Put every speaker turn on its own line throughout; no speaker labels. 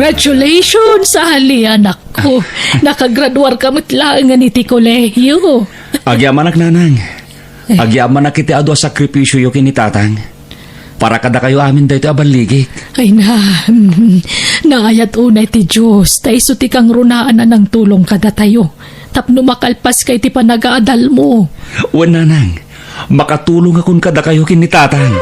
Congratulations sa hali, anak ko. Nakagraduar ka matlaan nga ni ti kolehiyo.
Agyaman nanang. Agyaman na kiti ado sakripisyo yo kinitatang. Para kada kayo amin dahito abaligik.
Ay naayat unay ti Diyos. Taiso ti kang runaan na ng tulong kada tayo. Tapno makalpas kay ti panagaadal mo.
Wan nanang. Makatulong akong kada kayo kinitatang.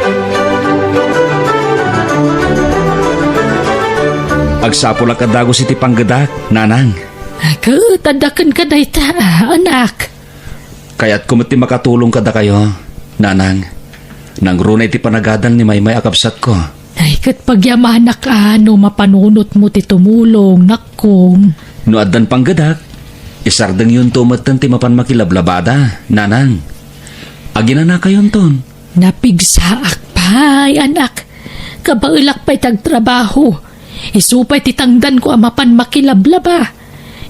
Agsapula kadago si ti panggadak, nanang.
Tadakan ka dayta, anak.
Kaya't kumati makatulong kada kayo, nanang. Nang runay ti panagadal ni Maymay akapsat ko.
Ay, kat pagyamanak ano, mapanunot mo ti tumulong, nakong.
No addan panggadak, isardeng yun tumatan ti mapan makilablabada, nanang. Agina na kayon ton.
Napigsaak pa'y, anak. Kabailak pa'y tagtrabaho. Isupay titangdan ko amapan makilablaba.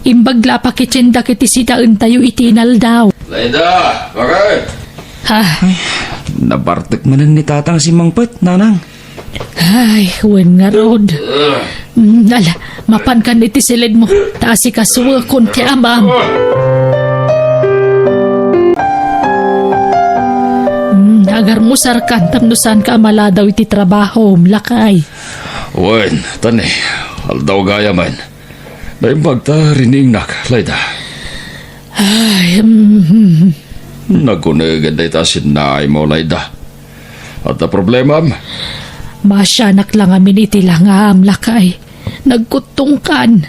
Imbagla pa kitsinda kiti sidaan tayo itinal daw.
Laida, bakit?
Ha?
Nabartek manan ni tatang si Mangpet, nanang.
Ay, wen nga rod. Ala, mapan kan iti silid mo. Taasi kasuwa konti amam. Agar mo sarkan tamnusan ka amala daw iti trabaho, lakay.
Wen, tani, aldaw gaya man. Naimbag ta rining nak, Laida.
Ay,
Nagunagad day ta sinay mo, Laida. At na problema,
masyanak lang amin iti langam, lakay. Nagkutungkan.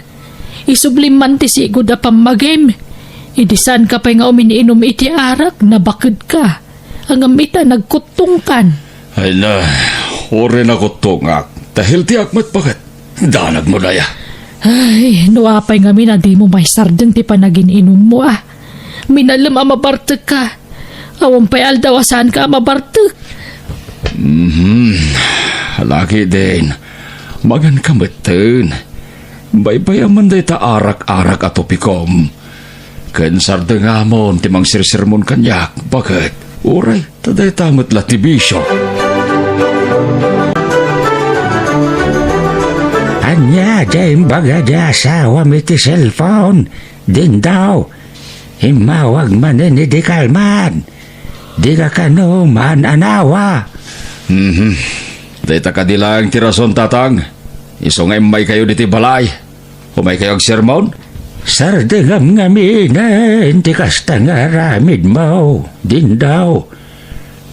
Isubliman ti sigod na pamagim. Idisan ka pa nga uminiinom iti arak, nabakid ka. Ang amita nagkutungkan.
ay na, orin ako tungak. Dahil ti akmat bakit? Danag mo na ya.
Ay, nuapay nga na di mo may sardeng ti panagininom mo ah. Minalam amabartek ka. Awang pay aldaw saan ka amabartek.
Laki din. Magan kamatan. Baybayaman day ta arak-arak ato pikom. Kansar da nga mo, timang sirsirmon kanyak. Bakit? Uray, taday tamot latibisyo.
Anya, dyan baga di asawa mi ti cellphone. Din daw. Himawag manin di kalman. Di ka kano man anawa.
Dayta kadilang tirason tatang. Iso nga may kayo diti balay. Humay kayo ag sermon?
Sardengam ngaminan ti kasta nga ramid mo. Din daw.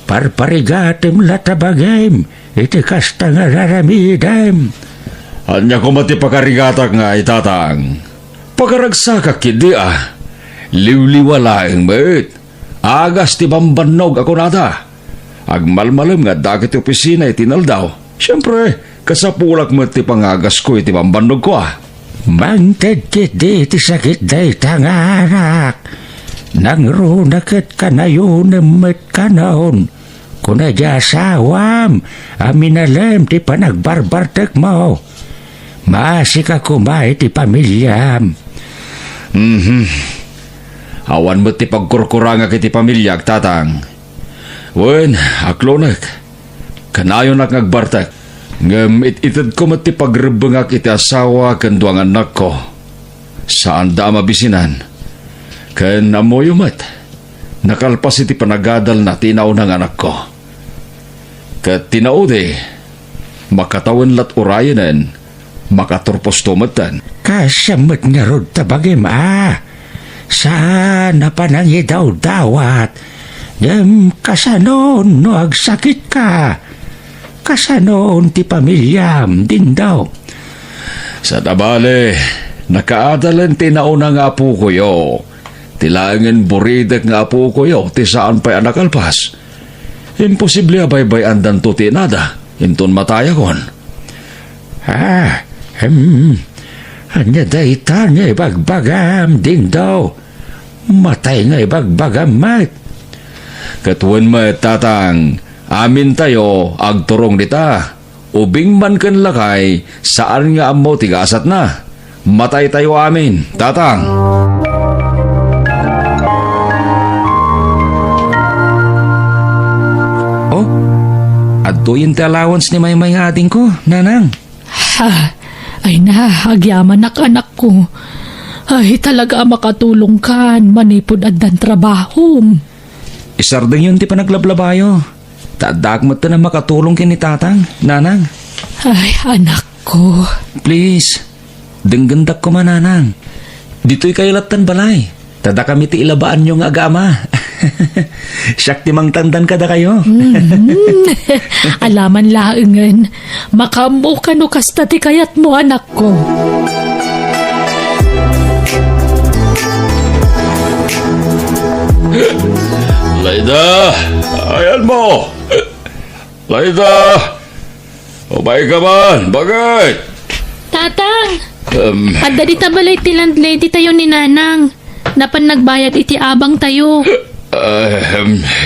Parparigatim latabagim. Iti kasta nga raramidam.
Anya ko mati pakarigatak nga itatang. Pagaragsakak kidi Liwliwala ang bet. Agas ti bambanog ako nata. Agmalmalam nga dagit opisina itinal daw. Siyempre, kasapulak mo ti pangagas ko iti bambanog ko
Mangted kiti ti sakit day tanganak. Nang runakat ka na yun met kanon. Kuna di asawam, aminalam ti panagbarbartek mo. Maasik ako may ti pamilyam.
Awan mo ti pagkurkuranga kiti pamilyag, tatang. Wen, aklonak. Kanayon nak ngagbartak. Ngam ititad ko mati pagrebengak iti asawa ken duang anak ko. Saan da mabisinan? Ken amoyo mat. Nakalpas iti panagadal na tinaw ng anak ko. Ket tinaude, makatawan lat urayanan, makaturpos tumatan.
Kasamot nga rod tabagim Sana pa nang idaw dawat. Kasanon no agsakit ka. Kasanon ti pamilyam din daw.
Sa tabale, nakaadalan tinauna nga po kuyo. Tilangan buridak nga po kuyo, ti saan pa'y anakalpas. Imposible abay-bay andan to tinada, inton mataya kon.
Anya dayta nga ibagbagam din daw. Matay nga ibagbagam mat.
Katuan mo tatang, amin tayo agturong dita. Ubing man kan lakay, saan nga amo tigasat na. Matay tayo amin, tatang.
Adto yung allowance ni Maymay nga ating ko, nanang.
Ay na, agyaman anak ko. Ay, talaga makatulong kan, manipod at dan trabaho.
Isardeng yun ti panaglablabayo. Tadak mo na makatulong kini tatang, nanang.
Ay, anak ko.
Please, denggendak ko mananang. Dito'y kailatan balay. Tada kami ti ilabaan yung agama. Siyak ti mang tandan kada kayo.
Alaman laengen, makamu ka no kasta ti kayat mo, anak ko.
Laida! Ayan mo! Laida! Umay ka man! Bagay!
Tatang, adda di tabalay ti landlady tayo ni Nanang. Napan nagbayad iti abang tayo.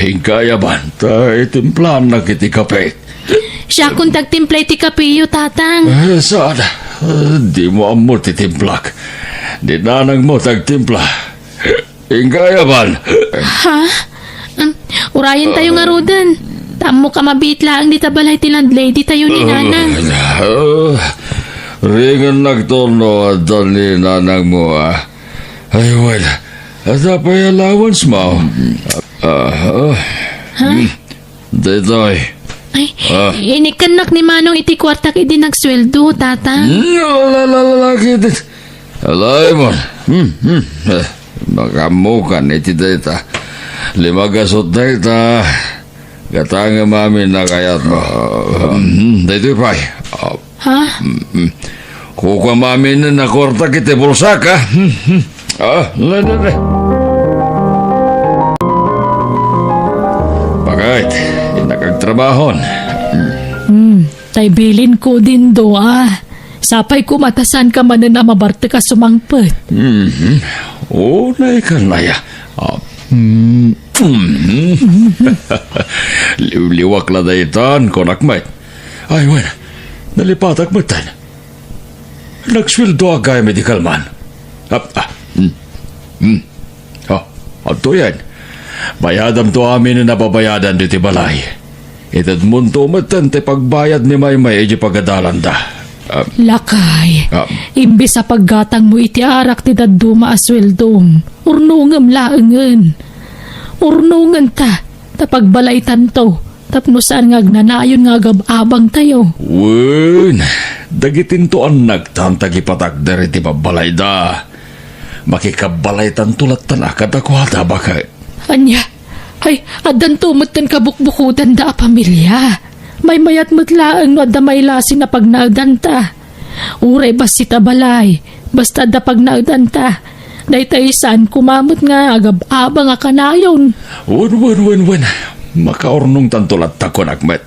Hingkaya man, itimplan na kiti kape.
Siya kung tagtimpla iti kapiyo, tatang.
Saan? Di mo amo titimplak. Di nanang mo tagtimpla. Hingkaya man.
Ha? Urayan tayo nga rodan. Tamo ka mabit lang di tabalay ti landlady tayo ni Nanang.
Ringan nagtono at ni nanang mo Ay, well, ata pa'y allowance mo. Ditoy.
Ay, inikanak ni Manong iti kwartak iti nagsweldo, tatang.
Lalaki din. Alay mo. Makamukan iti data. 5 gasot data. Katanga mami na kayat mo. Ditoy pa'y.
Ha?
Kuka mami na nakwarta kiti bulsa ka. Lala. Bakit? Nakagtrabahon.
Tay bilin ko din do, Sapay ko matasan ka man na mabarte ka sumangpet.
Unay ka na ya. Liwak la daytan, konakmait. Ay, wen. Nalipatak matan. Nagswildo agay medical man. Ato yan. Bayadam to amin na nababayadan diti balay. Itad munto matan te pagbayad ni Maymay iti pagadalan da.
Lakay, imbis sa paggatang mo iti arak ti daduma asweldom, urnungam laengen. Urnungan ta, tapagbalay tanto, tapno saan nga agnanayon nga agababang tayo.
Wen, dagitin to ang nagtantagi patakder iti pabalay da. Makikabalay tantulat na kadakwada bakay.
Anya, ay, adan tumatan kabukbukudan da a pamilya. May mayat matlaang no adda may lasin na pag naagdanta. Uray bas si tabalay, basta da pag naagdanta. Daytay isan kumamot nga agab-abang nga kanayon.
Wen. Makaornong tantulat tako nakmet.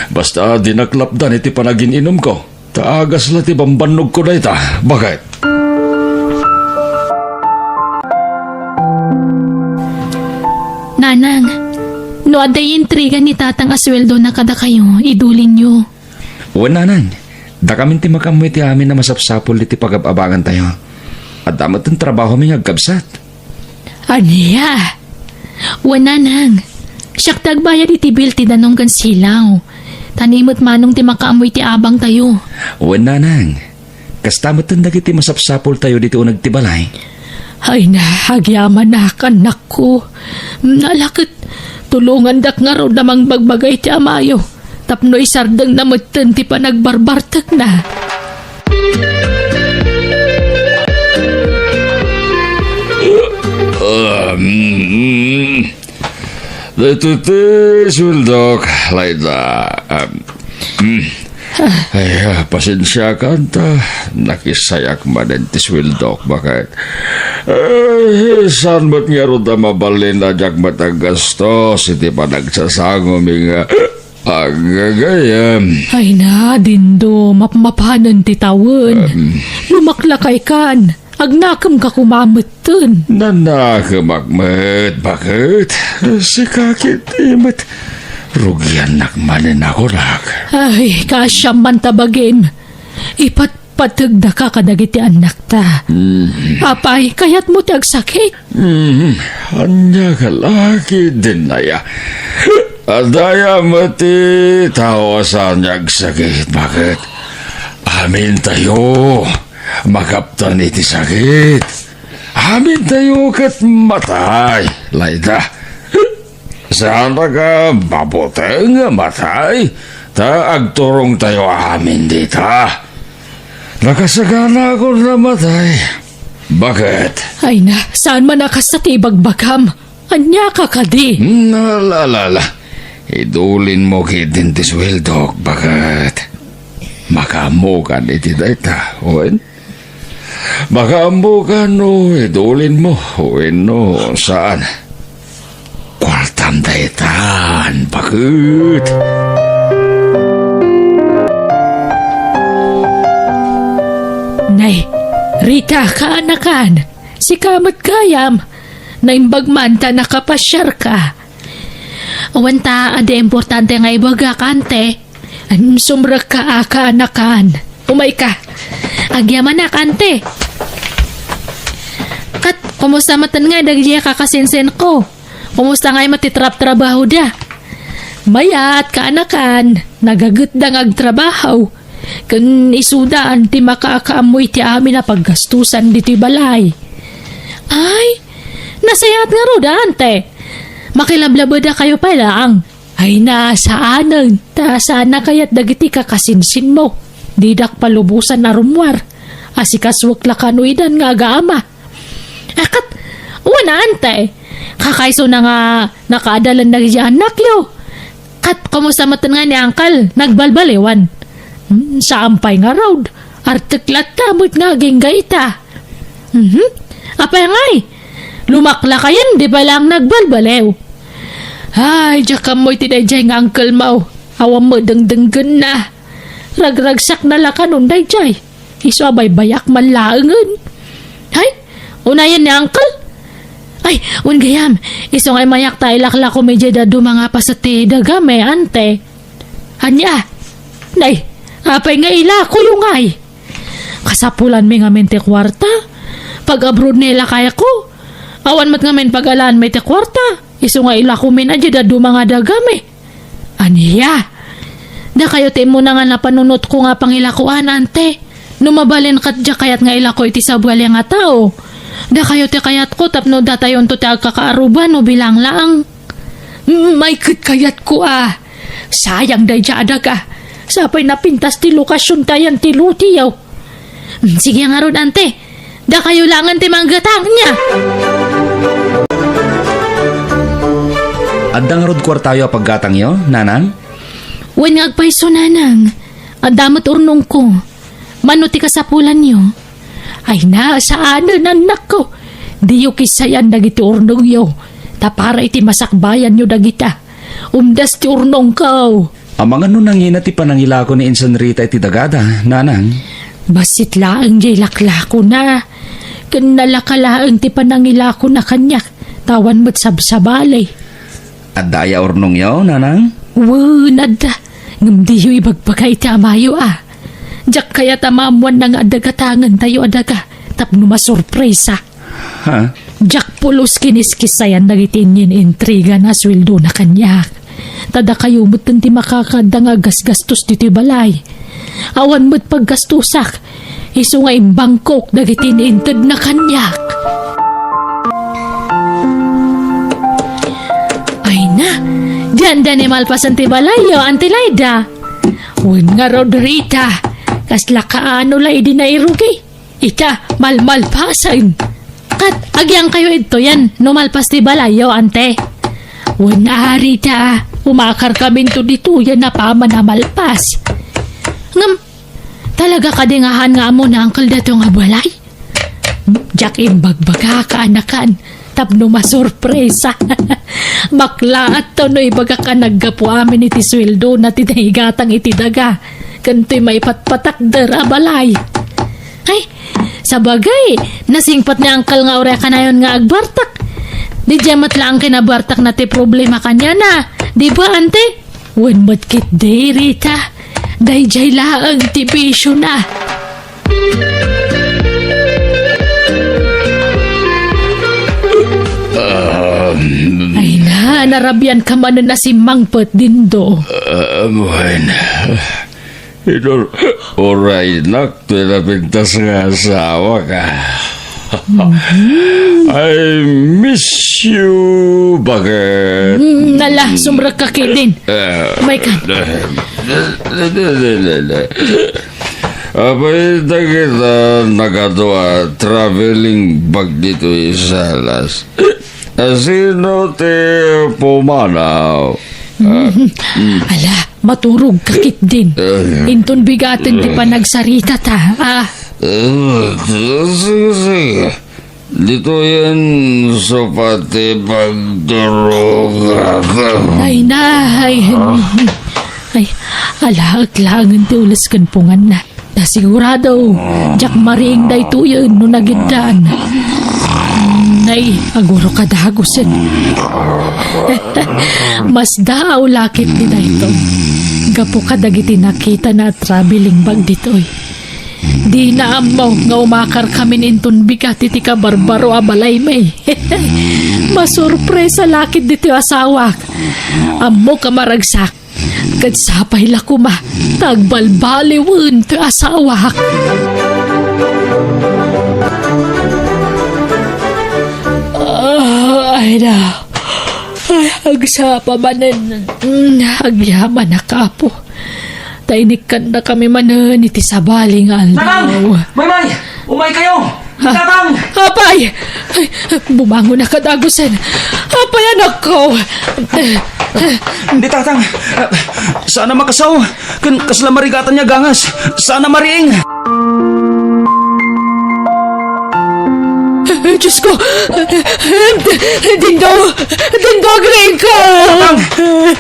Basta dinaklapdan iti panagininom ko. Taagas la ti bambanog ko na ita. Bakit?
Nanang, no aday intriga ni tatang asweldo na kada kayo, idulin nyo.
Wen nanang, da kami ti makamoy ti amin na masapsapol iti pagababangan tayo. At damat ang trabaho mi ngagkabsat.
Aniya? Nanang, siyak tagbayad iti bil ti danong kan silaw. Tanimot manong ti makaamoy ti abang tayo.
Wen nanang, kastamot ang dagiti masapsapol tayo dito nagtibalay.
Ay na, agyaman na kanak ko. Nalakit, tulungan dak nga raw namang bagbagay ti amayo. Tapno isardang namatan ti panagbarbartak na.
Dito ti suldok, Laida. Ay, pasensya ka ta. Nakisayak man ti suldok. Bakit? Saan ba't nga rin na mabalin na jak matagastos? Iti pa nagsasango nga agagayam.
Ay na, dindo, mapmapanan ti tawon. Lumaklakay kan. Agnakam ka kumamatan.
Nanakamagmat. Bakit? Si kakit imat. Rugyan nakmanin ako rak.
Ay, kasyam man tabagin. Ipatpatagda ka kadagiti anak ta. Apay, kayat mo tagsakit.
Anya ka laki din na ya. Adaya mati tao sa nagsakit. Bakit? Amin tayo. Makaptan iti sakit. Amin tayo kat matay. Laida. Sana ka mabuti nga matay. Ta agturong tayo amin dita. Nakasagana ako na matay. Bakit?
Ay na, saan man nakas sa tibagbagam? Anya ka kadi?
Nalalala. Idulin mo kitin ti sweldo. Bakit? Makamukan iti dayta. Oen? Makamukan no. Idulin mo. Oen no. Saan? Kwartam daytan. Bakit?
Nay, Rita, kaanakan. Si Kamat Kayam. Naimbag man ta nakapasyar ka. Awanta, ade importante nga ibaga kante. Sumrak ka kaanakan. Umay ka. Agyaman na kante. Kat, kumusta matan nga dagya kakasinsen ko? Kumusta nga'y matitrap-trabaho da? Mayat kaanakan. Nagagut da ngagtrabaho. Kan isudaan ti makakaamoy ti amin na paggastusan di ti balay. Ay, nasayat nga ro dante. Makilablabada kayo pa lang. Ay nasaanan, ta sana kaya't dagiti kakasinsin mo. Didak palubusan na rumwar. Asikaswak lakanuidan nga agaama. Akat, wana ante. Kakaiso na nga nakaadalan na anak yo. Kat, kumusta matan nga ni Angkal, nagbalbaliwan. Saampay nga road. Artiklat kamot nga gaita. Apay ngay. Lumakla kayan, di ba lang nagbalbalew? Ay, diyak mo'y tinayjay nga uncle mo. Awam mo dengdenggan na. Ragragsak na lakanon dayjay. Iso abay bayak man laangan. Ay, unayan ni uncle? Ay, gayam. Iso ngay mayak tayo lakla ko medya dado mga pasati dagame, ante. Anya? Nay, apay nga ila ko yung ay. Kasapulan mi nga mente kwarta. Pag abroad nila kaya ko. Awan mat nga men pag-alaan may te kwarta. Iso nga ila ko min adya dadu mga dagame. Aniya. Da kayo te mo na nga napanunot ko nga pangilakuan ante. Numabalin kat dya kayat nga ila ko iti sabwali nga tao. Da kayo te kayat ko tapno datayon to te agkakaaruban o bilang laang. May kit kayat ko ah. Sayang day dya adaga. Sapay napintas ti lokasyon tayan ti lutiyaw. Sige nga ron ante. Da kayo langan ti manggatang niya.
Addang rod kwartayo paggatang yo, nanang?
Wen nga agpaiso nanang. Adamat urnong ko. Mano ti kasapulan niyo. Ay na, saan na anak ko. Di yu kisayan dagiti urnong yo. Tapara iti masakbayan nyo dagita. Umdas ti urnong ko.
Amang ano nangina ti panangilako ni Insan Rita iti dagada, nanang?
Basit laang jay laklako na. Kanalakalaang ti panangilako na kanyak. Tawan mo't sabsabalay.
Adaya ornong yo, nanang?
Nada. Ngam di yu ibagbagay ti amayo ah. Diyak kaya tamamuan ng adagatangan tayo adaga. Tapno masurpresa.
Ha?
Diyak pulos kiniskisayan nagitinyin intriga na sweldo na kanyak. Tada kayo mo't ti makakadang gasgastos dito balay. Awan mo't paggastusak. Iso nga imbangkok dagitin inted na kanyak. Ay na, diyan ni malpasan ti balayo, Auntie Laida. Huwag nga Rodrita, kasla kaano lay di na irugi. Ita, malmalpasan. Kat, agyang kayo ito yan, numalpas ti balayo, ante. Huwag nga Rita, umakar kami to dito yan na pa man na malpas. Ngam, talaga kadingahan nga mo na angkal dato nga balay? Diyak imbagbaga kaanakan. Tapno masurpresa. Bakla at to no ibaga ka naggapo amin iti sweldo na tinahigatang iti daga. Kanto'y may patpatakder abalay. Ay, sabagay, nasingpat ni angkal nga ore ka na yun nga agbartak. Di jamat lang kinabartak na ti problema kanya na. Di ba, ante? Wen matkit day, Rita. Day jay laang ti bisyo na. Ay na, narabyan ka man na si Mangpet din do.
Buwan. Idol, oray nak, pinapintas nga asawa ka. I miss you, bakit?
Nala, sumra ka din. May ka.
Abay na kita nakadua traveling bag dito isalas. Sino te pumanaw?
Ala, maturog kakit din. Inton bigatin ti pa nagsarita ta.
Sige. Dito yan sa pati pagduruga.
Ay, ala, aglangan ti ulas kan pungan na. Nasigurado, jak mariing day tuyon no nagidaan. Nay, aguro kadagusin. Mas daaw lakit ni dayto. Gapo kadagiti nakita na traveling bag ditoy. Di na amaw nga umakar kami ninton bigat iti ka barbaro abalay may. Masurpresa lakit dito asawak. Amo ka maragsak. Kadsapay lakuma. Tagbalbaliwan ti asawak. Ay na. Ay, agsapa manan. Agyaman na kapo. Tainikan na kami manan iti sabaling aldaw.
May! Umay kayo! Tatang!
Apay! Ay, bumangon na kadagusan. Apay, anak ko.
Hindi, Tatang. Sana makasaw. Kasla marigatan niya gangas. Sana mariing.
Diyos ko! Dindo, green ka!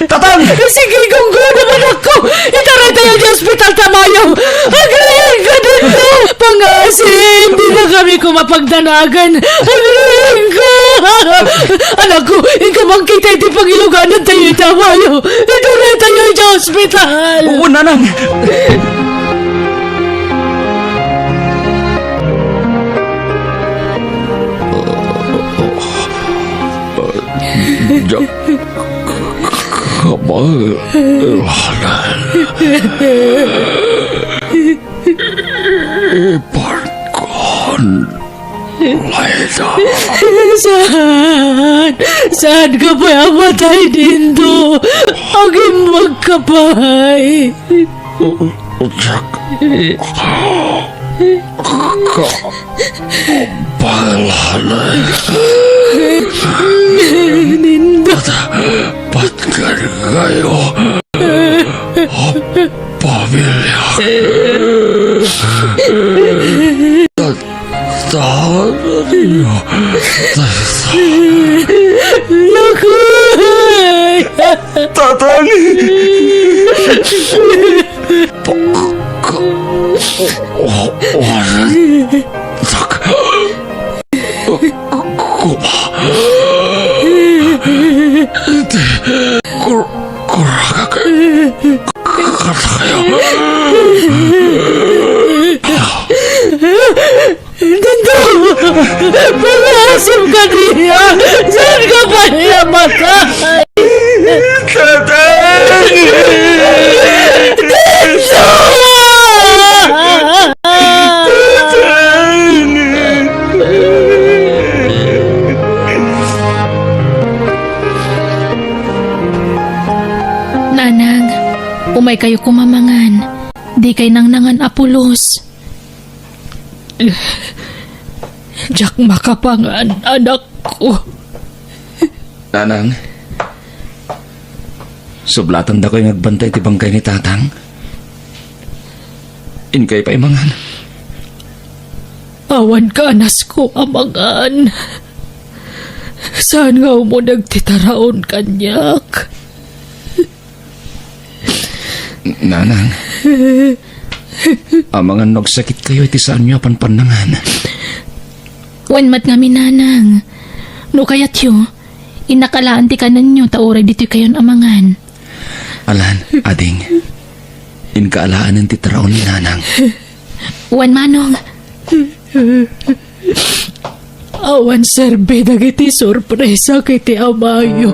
Tatang!
Sige, kung naman ako! Itaray tayo sa hospital tamayaw! Agreen ka, Dindo! Pangasin! Di na kami kumapagdanagan! Agreen ka! Anak ko, ikaw kita iti pangiluganan tayo tamayaw! Itaray tayo sa hospital!
Oo, Nanang.
Kamahalan. Iparkon. Laida.
Saan ka pa amatay dito? Aging magkapay.
Jack. Kapahalan.
Nindo.
Patkan kayo. Pamilya. Tahan niyo.
Naku!
Tatang!
Pagkawanan. Tak. Kuma. Kuraga kata kayo.
Dindo! Pag-asip ka niya! Saan ka pa niya matay?
Tatang!
Dindo! Nanang, umay kayo kumamangan. Di kay nangan apulos. Jack makapangan, anak ko.
Nanang, sublatan da ko yung nagbantay ti bangkay ni Tatang. Inkay pa imangan.
Awan ka, anas ko, amangan. Saan nga mo nagtitaraon kanyak?
Nanang, amangan nagsakit kayo iti saan niyo panpanangan.
Wanmat nga minanang. No kayat yo, inakalaan ti kanan nyo, tauray dito kayon amangan.
Alan, ading, inkaalaan ti taraon ni Nanang.
Wan manong. Awan serbe dagiti sorpresa kiti amayo.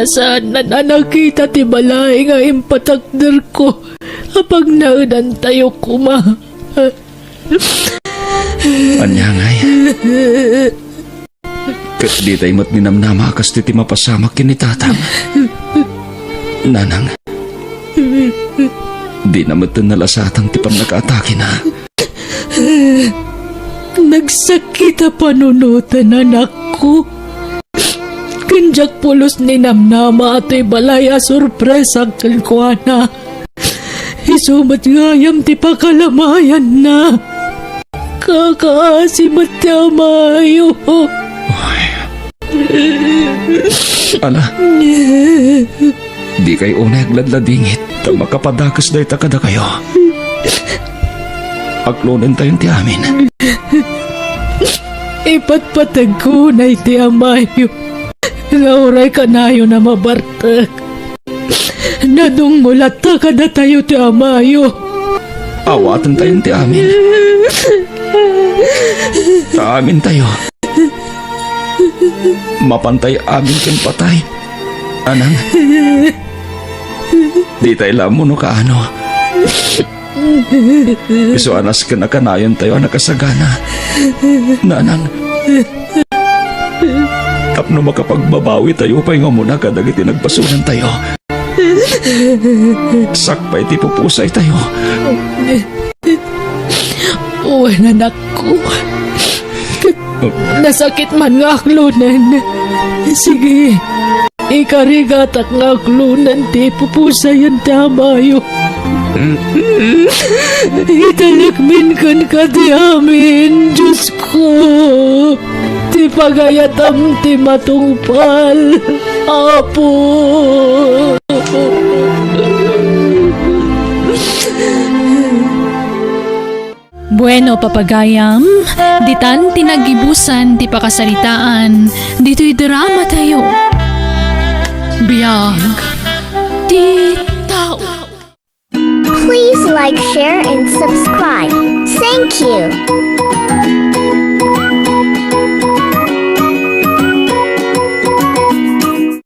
tasan na nakita ti balay nga impatakder ko apag naudan tayo kuma.
Anyangay. Kat di tayo mat ninamnama kas ti mapasamak kini tatang. Nanang. Di na mat nalasatang ti nakaatake na.
Nagsakita panunutan anak ko. Kanjak pulos ni namnama ato'y balaya sorpresa kalkuana. Isumat ngayam ti pakalamayan na. Kakaasimat ti amayo.
Ala. Di kay unay agladladingit. Ta makapadakas day takada kayo. Aklonan tayong ti amin.
Ipatpatag ko na iti amayo. Nauray ka nayo na mabartak. Nadungulat ta kada tayo ti amayo.
Awatan tayong ti amin. Ta amin tayo. Mapantay amin ken patay. Anang. Di tayo lamo no kaano. Iso anas ka na kanayon tayo nakasagana. Nanang. Tapno makapagbabawi tayo pa nga muna kadag iti nagpasunan tayo. Sakpay ti pupusay tayo.
Uy, anak ko. Nasakit man nga aklunan. Sige, ikarigatak nga aklunan ti pupusayan tamayo. Italagmin kan ka ti amin, Diyos ko. Ti pagayatam ti matungpal, Apo.
Bueno, papagayam, ditan tinagibusan ti pakasalitaan, dito'y drama tayo. Biyag, ti tao.
Please like, share, and subscribe. Thank you.